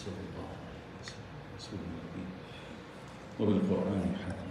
صلى الله عليه وسلم رسول النبي وبالقرآن حكم.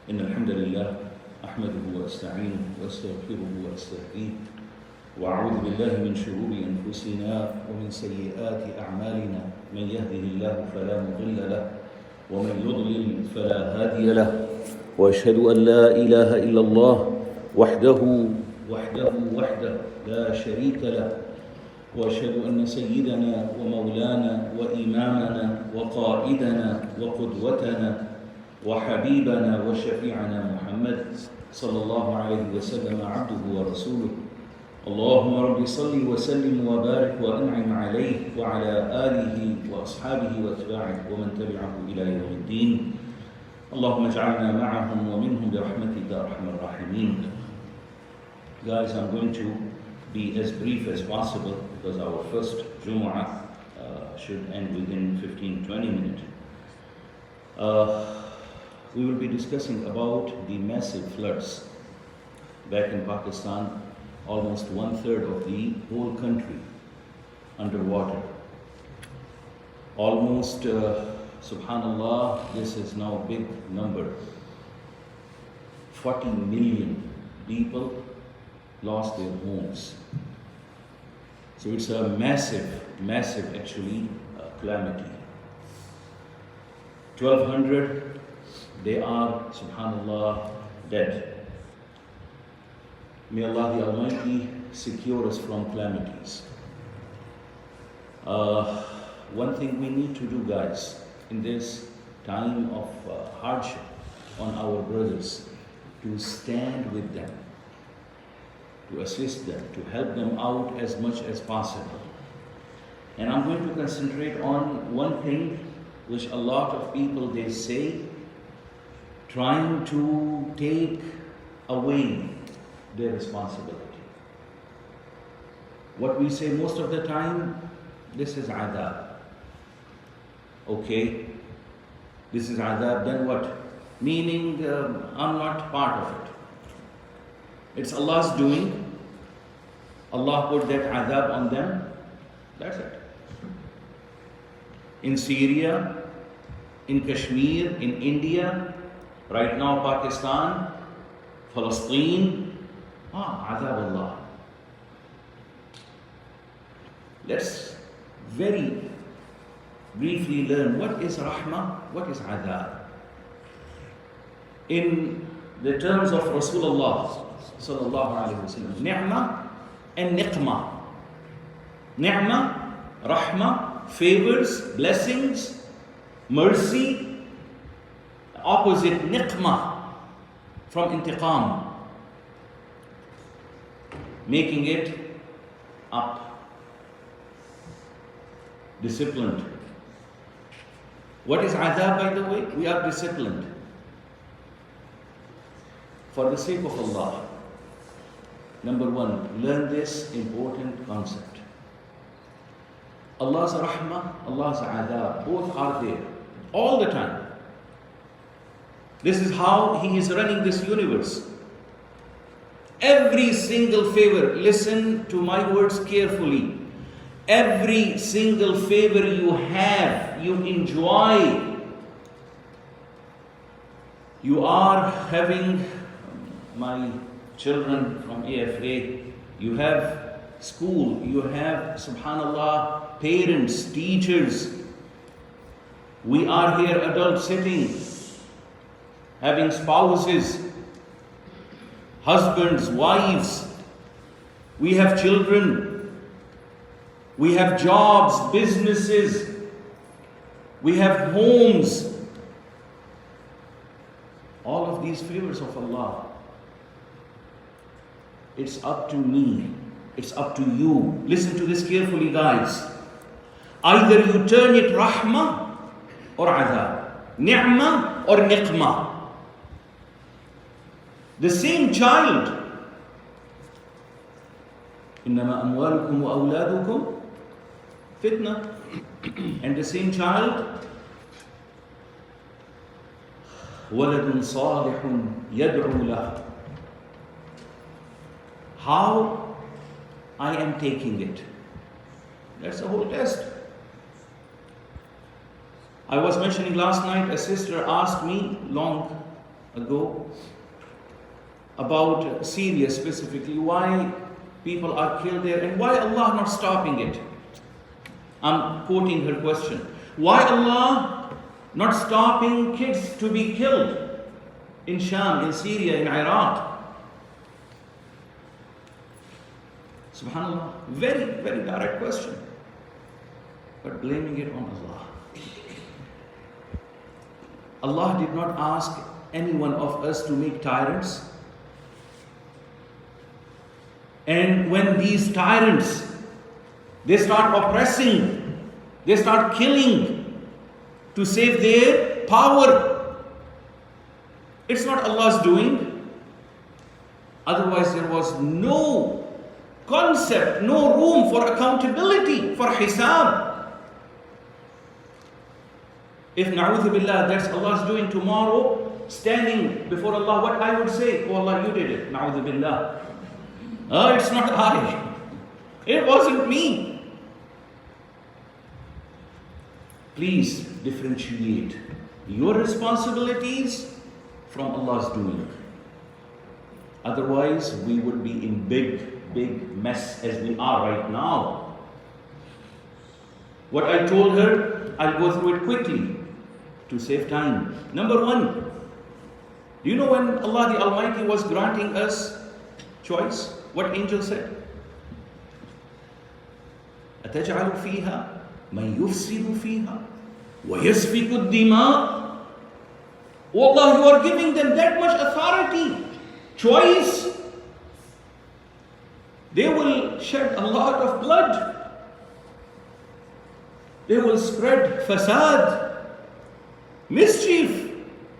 إن الحمد لله أحمده وأستعينه وأستغفره وأستهديه وأعوذ بالله من شرور أنفسنا ومن سيئات أعمالنا من يهده الله فلا مضل له ومن يضلل فلا هادي له وأشهد أن لا إله إلا الله وحده لا شريك له وأشهد أن سيدنا ومولانا وإمامنا وقائدنا وقدوتنا وحبيبنا وشفيعنا محمد صلى الله عليه وسلم عبده ورسوله. اللهم رب صل وسلم وبارك وأنعم عليه وعلى آله وأصحابه وأتباعه ومن تبعه إلى يوم الدين. اللهم اجعلنا معهم ومنهم برحمتك أرحم الراحمين. Guys, I'm going to be as brief as possible because our first Jumu'ah should end within 15-20 minutes. We will be discussing about the massive floods back in Pakistan, almost 1/3 of the whole country underwater. Almost, subhanallah, this is now a big number. 40 million people lost their homes. So it's a massive actually calamity. 1,200, they are, subhanallah, dead. May Allah the Almighty secure us from calamities. One thing we need to do, guys, in this time of hardship on our brothers, to stand with them, to assist them, to help them out as much as possible. And I'm going to concentrate on one thing which a lot of people, they say, trying to take away their responsibility. What we say most of the time, this is adab. Okay, this is adab, then what? Meaning, I'm not part of it. It's Allah's doing. Allah put that adab on them. That's it. In Syria, in Kashmir, in India, right now Pakistan, Palestine, adab Allah. Let's very briefly learn what is rahmah, what is adab. In the terms of Rasulullah sallallahu alaihi wasallam, ni'mah and niqmah. Ni'mah, rahmah, favors, blessings, mercy. Opposite, niqmah, from intiqam, making it up, disciplined. What is adab, by the way? We are disciplined. For the sake of Allah, number one, learn this important concept. Allah's rahmah, Allah's adab, both are there all the time. This is how He is running this universe. Every single favor, listen to my words carefully. Every single favor you have, you enjoy. You are having, my children from AFA, you have school, you have, subhanallah, parents, teachers. We are here adults sitting, having spouses, husbands, wives. We have children. We have jobs, businesses. We have homes. All of these favors of Allah. It's up to me. It's up to you. Listen to this carefully, guys. Either you turn it rahmah or adab, ni'mah or niqmah. The same child, إنما أموالكم وأولادكم فتنة, and the same child, ولد صالح يدعو له. How I am taking it. That's the whole test. I was mentioning last night, a sister asked me long ago about Syria specifically, why people are killed there and why Allah not stopping it. I'm quoting her question. Why Allah not stopping kids to be killed in Sham, in Syria, in Iraq? Subhanallah, very, very direct question. But blaming it on Allah. Allah did not ask any one of us to make tyrants. And when these tyrants, they start oppressing, they start killing to save their power, it's not Allah's doing. Otherwise there was no concept, no room for accountability, for hisab. If na'udhu billah, that's Allah's doing tomorrow, standing before Allah, what I would say? Oh Allah, you did it, na'udhu billah. Oh, it's not I. It wasn't me. Please differentiate your responsibilities from Allah's doing. Otherwise, we would be in big mess as we are right now. What I told her, I'll go through it quickly to save time. Number one, do you know when Allah the Almighty was granting us choice? What angel said? أَتَجْعَلُ فِيهَا مَنْ يُفْسِدُ فِيهَا وَيَسْفِكُ الدِّمَاءِ. Oh Allah, you are giving them that much authority, choice. They will shed a lot of blood. They will spread fasad, mischief,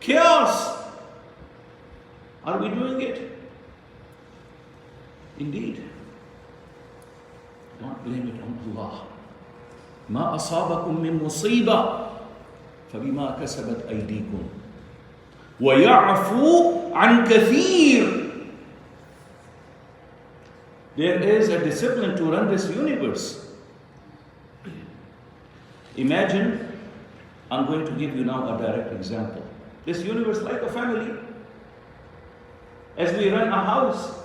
chaos. Are we doing it? Indeed. Don't blame it on Allah. ما أصابكم من مصيبة فبما كسبت أيديكم ويعفو عن كثير. There is a discipline to run this universe. Imagine, I'm going to give you now a direct example. This universe like a family. As we run a house,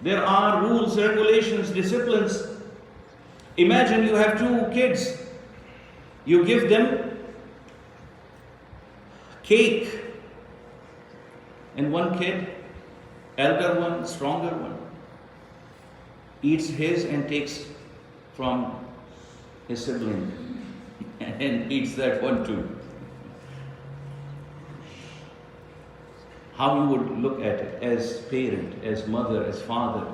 there are rules, regulations, disciplines. Imagine you have two kids. You give them cake. And one kid, elder one, stronger one, eats his and takes from his sibling and eats that one too. How you would look at it as parent, as mother, as father.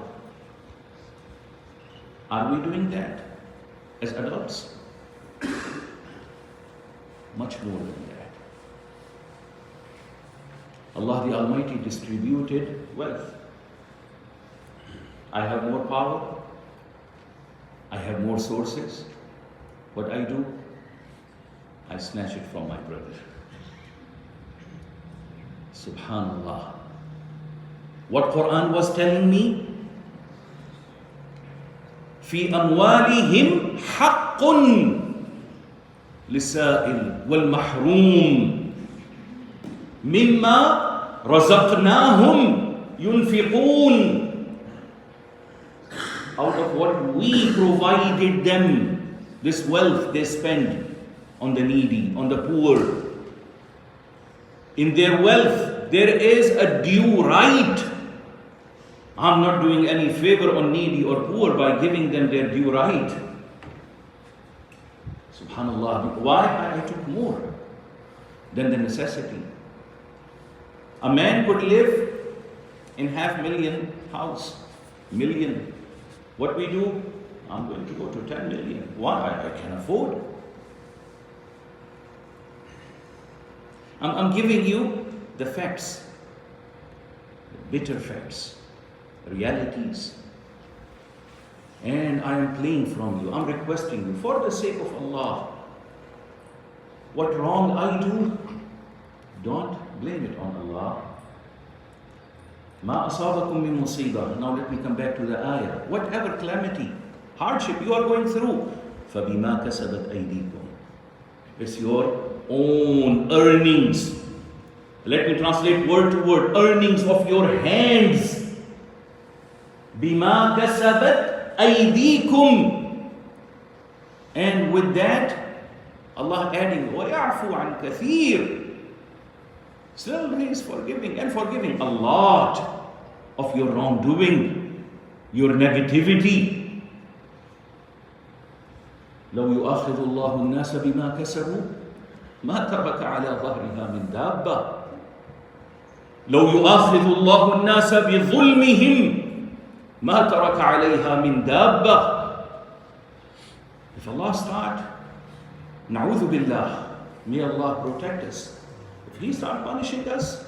Are we doing that as adults? Much more than that. Allah the Almighty distributed wealth. I have more power. I have more sources. What I do? I snatch it from my brother. Subhanallah. What Quran was telling me? في أموالهم حق للسائل والمحروم مما رزقناهم ينفقون. Out of what we provided them, this wealth they spend on the needy, on the poor. In their wealth, there is a due right. I'm not doing any favor on needy or poor by giving them their due right. Subhanallah. Why? I took more than the necessity. A man could live in $500,000 house, million. What we do? I'm going to go to 10 million. Why? I can afford. I'm giving you the facts, the bitter facts, realities. And I am playing from you. I'm requesting you, for the sake of Allah, what wrong I do, don't blame it on Allah. Ma asabakum min musibah. Now let me come back to the ayah. Whatever calamity, hardship you are going through, فَبِمَا كَسَبَتْ أَيْدِيكُمْ. It's your own earnings. Let me translate word to word. Earnings of your hands. بِمَا كَسَبَتْ أَيْدِيكُمْ. And with that, Allah adding, وَيَعْفُوا عَنْ كَثِيرٍ. Still He is forgiving and forgiving a lot of your wrongdoing, your negativity. لو يؤاخذ الله الناس بما كسبوا ما ترك على ظهرها من دابة. لو يؤاخذ الله الناس بظلمهم ما ترك عليها من دابة. If Allah start, نعوذ بالله, may Allah protect us. If He start punishing us,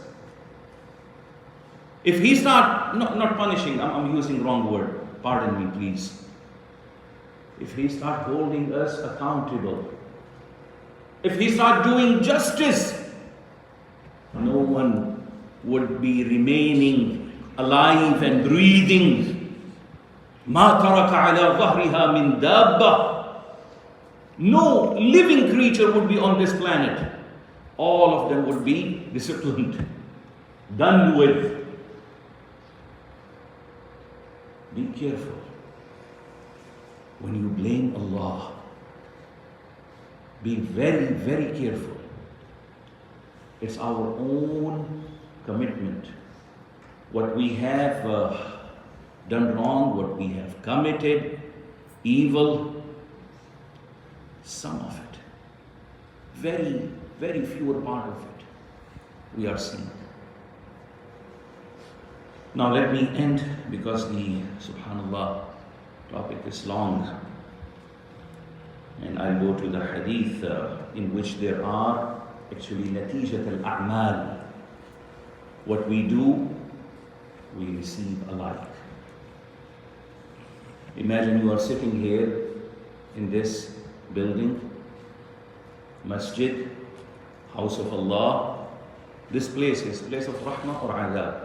if He start, not punishing, I'm using wrong word, pardon me please. If He start holding us accountable, if He start doing justice, no one would be remaining alive and breathing. ما ترك على ظهرها من دابة. No living creature would be on this planet. All of them would be disciplined, done with. Be careful when you blame Allah. Be very, very careful. It's our own commitment. What we have done wrong, what we have committed, evil, some of it, very, very few part of it, we are seeing. Now let me end, because the, subhanallah, topic is long. And I'll go to the hadith in which there are actually natijat al-a'mal. What we do, we receive alike. Imagine you are sitting here in this building, masjid, house of Allah. This place is place of rahmah or azab.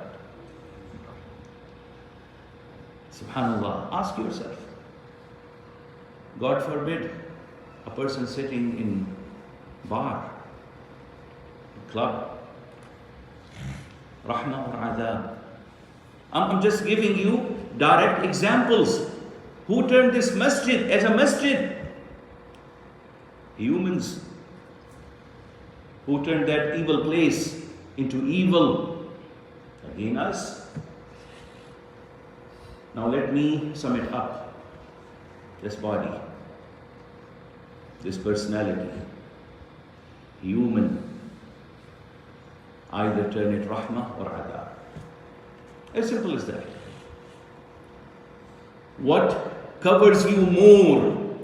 Subhanallah, ask yourself. God forbid a person sitting in bar, club, rahmah or azab. I'm just giving you direct examples. Who turned this masjid as a masjid? Humans. Who turned that evil place into evil? Again us. Now let me sum it up. This body, this personality, human, either turn it rahmah or adab. As simple as that. What covers you more?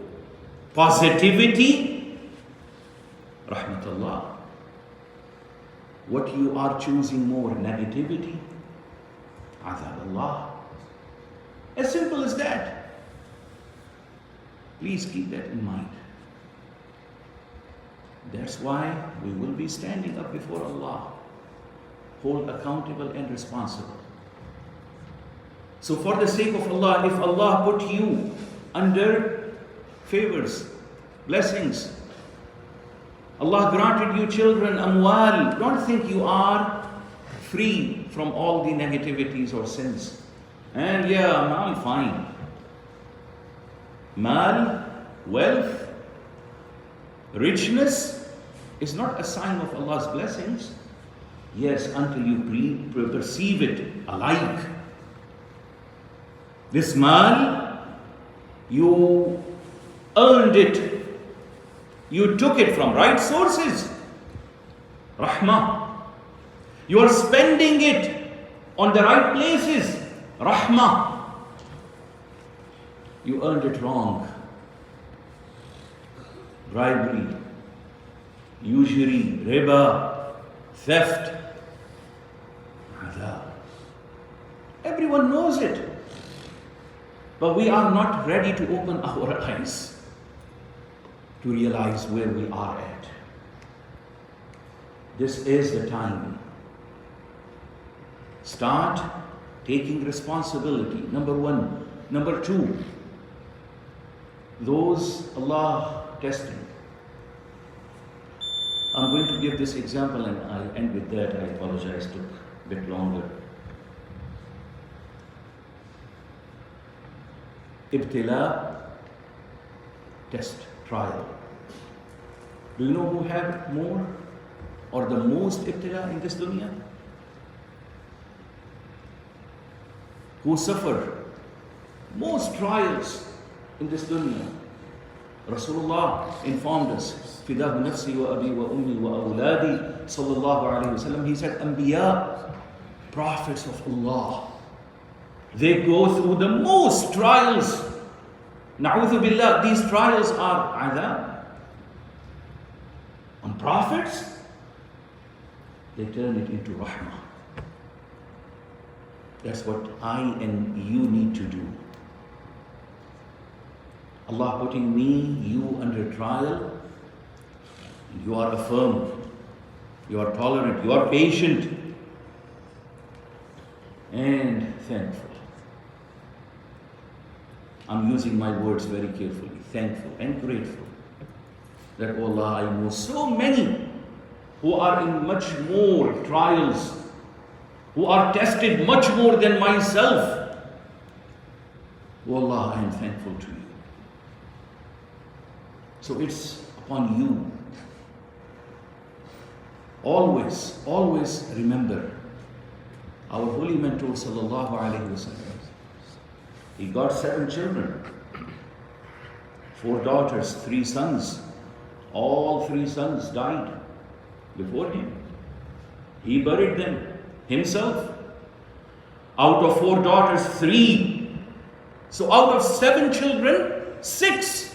Positivity, rahmatullah. What you are choosing more? Negativity, azab Allah. As simple as that. Please keep that in mind. That's why we will be standing up before Allah, hold accountable and responsible. So for the sake of Allah, if Allah put you under favors, blessings, Allah granted you children, amwal, don't think you are free from all the negativities or sins. And yeah, I'm fine. Mal, wealth, richness is not a sign of Allah's blessings. Yes, until you perceive it alike. This mal, you earned it. You took it from right sources. Rahmah. You are spending it on the right places. Rahmah. You earned it wrong. Bribery, usury, riba, theft, azab. Everyone knows it. But we are not ready to open our eyes to realize where we are at. This is the time. Start taking responsibility, number one. Number two, those Allah testing. I'm going to give this example and I'll end with that. I apologize, took a bit longer. Ibtila, test, trial. Do you know who had more or the most ibtila in this dunya? Who suffered most trials in this dunya? Rasulullah informed us, Fidahu nafsi wa abi wa ummi wa awladi, sallallahu alayhi wa sallam. He said, Anbiya, prophets of Allah, they go through the most trials. Na'udhu billah, these trials are adab. On prophets, they turn it into rahmah. That's what I and you need to do. Allah putting me, you under trial, and you are affirmed, you are tolerant, you are patient, and thankful. I'm using my words very carefully. Thankful and grateful that, oh Allah, I know so many who are in much more trials, who are tested much more than myself. Oh Allah, I am thankful to you. So it's upon you. Always, always remember our holy mentor sallallahu alaihi wasallam. He got 7 children, 4 daughters, 3 sons. All 3 sons died before him. He buried them himself. Out of 4 daughters, 3. So out of 7 children, 6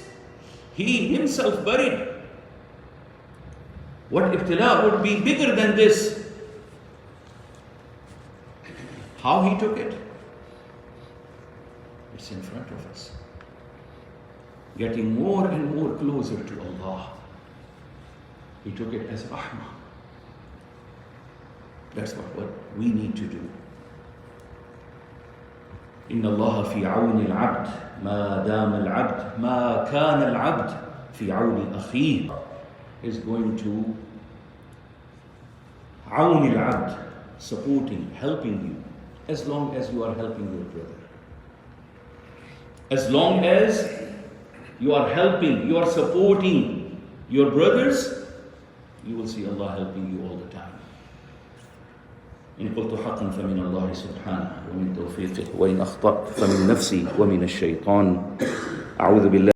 he himself buried. What ibtila would be bigger than this? How he took it? It's in front of us. Getting more and more closer to Allah. He took it as rahmah. That's what we need to do. إن الله في عون العبد ما دام العبد ما كان العبد في عون أخيه is going to عون العبد, supporting, helping you, as long as you are helping your brother. As long as you are helping, you are supporting your brothers, you will see Allah helping you all the time. إن قلت حقا فمن الله سبحانه ومن توفيقه وإن أخطأت فمن نفسي ومن الشيطان. أعوذ بالله